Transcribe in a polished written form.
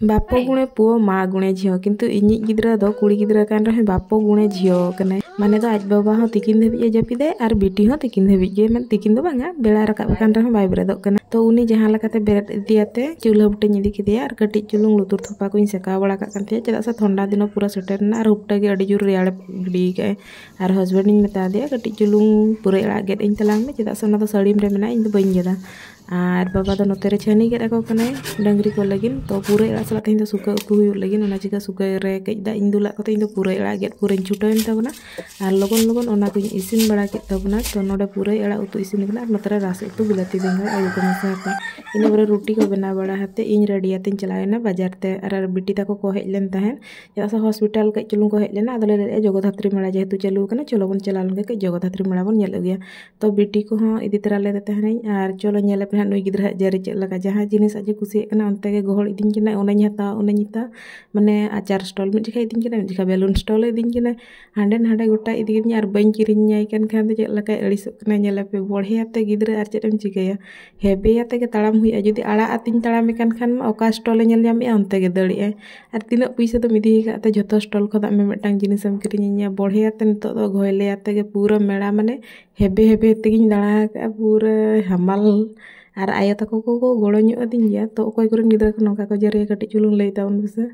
बापो गुणे पुओ माँ गुणे झियो किंतु इनिज गिद्रा दो कुड़ी गिद्रा कान रहे बापो गुणे झियो कने माने तो आज बाबा हो तिकिन धबिजे जपिदे और बिटी हो तिकिन धबिजे मन तिकिन दो बांगा बेला रकाब कान रहे बाय बेरेदो कने तो उनी जहां लकाते बेरेद इदियाते चूल्हा बुटे इदी किदिया और कटी चुलुंग लुतुर थोपा को सेका बड़ा कान थे चेदा से ठंडा दिन पूरा सेटरना और हुपटा गे अडी जुर रेयाड़ गिडी गए और हस्बैंड इन मेता दिया कटी चुलुंग पूरा एड़ा गेद इन तलांग में चेदा से ना तो सड़ीम रे मेना इन दो बइन गेदा और बाबा तो नोतेरे छानी गेद को कने डंगरी को लगिन तो पूरा एड़ा सला तेहिं तो सुका उकु हुई लगिन ओना चिका सुका रे कइदा इन दुला को इन दो पूरा एड़ा गेद पूरा छुटो इन तबना और लगन लगन ओना को इसिन बड़ा के तबना तो नोडे पूरा एड़ा उतु इसिन गना नोतरे रास उतु बिलाती बेंगल आलू को मसा हते इन बरे रोटी को बना बड़ा हते इन रेडिया तिन चलाएना बाजार ते और बिटी ताको को हेज लेन तहन चेदा से हॉस्पिटल के चुलुंग को हेज लेना अदले ले जगधात्री मेला जेहेतु चालू कना चलो बन चला लगे के जगधात्री मेला बन नेल गया तो बिटी को हो इदी तरा ले तहन और चलो नेले पे नुई गिद्रा जरी चेक लगा जहां जिनिस आज कुसी कना उनते के गोहल इदिन किना ओनाኝ हता ओनाኝ इता माने आचार स्टॉल में जिखा इदिन किना जिखा बेलून स्टॉल इदिन किना हांडे हांडे गोटा इदिन और बइन किरिन न्याय कन खान चेक लगा अड़िसो कना नेले पे बढ़े आते गिद्रा और चेम चिकया हेबे आते के ताड़ाम हुई जुदी आड़ा आतिन ताड़ाम कान खान ओका स्टॉल नेल ᱧᱟᱢᱮ ओनते के दड़ी और तीना पैसा तो मिदी काते जतो स्टॉल खदा में मिटांग जिनिसम किरिnya बढ़े आते नितो दो घोयले आते के पूरा मेड़ा माने हेबे हेबे तेगिन दाड़ा का पूरा हमाल और आया तको को गोड़ो ᱧᱚᱜ अदिन गया तो ओकय करन गिद्रा को नोका को जरिया कटी चुलुंग लई ताउन बसे।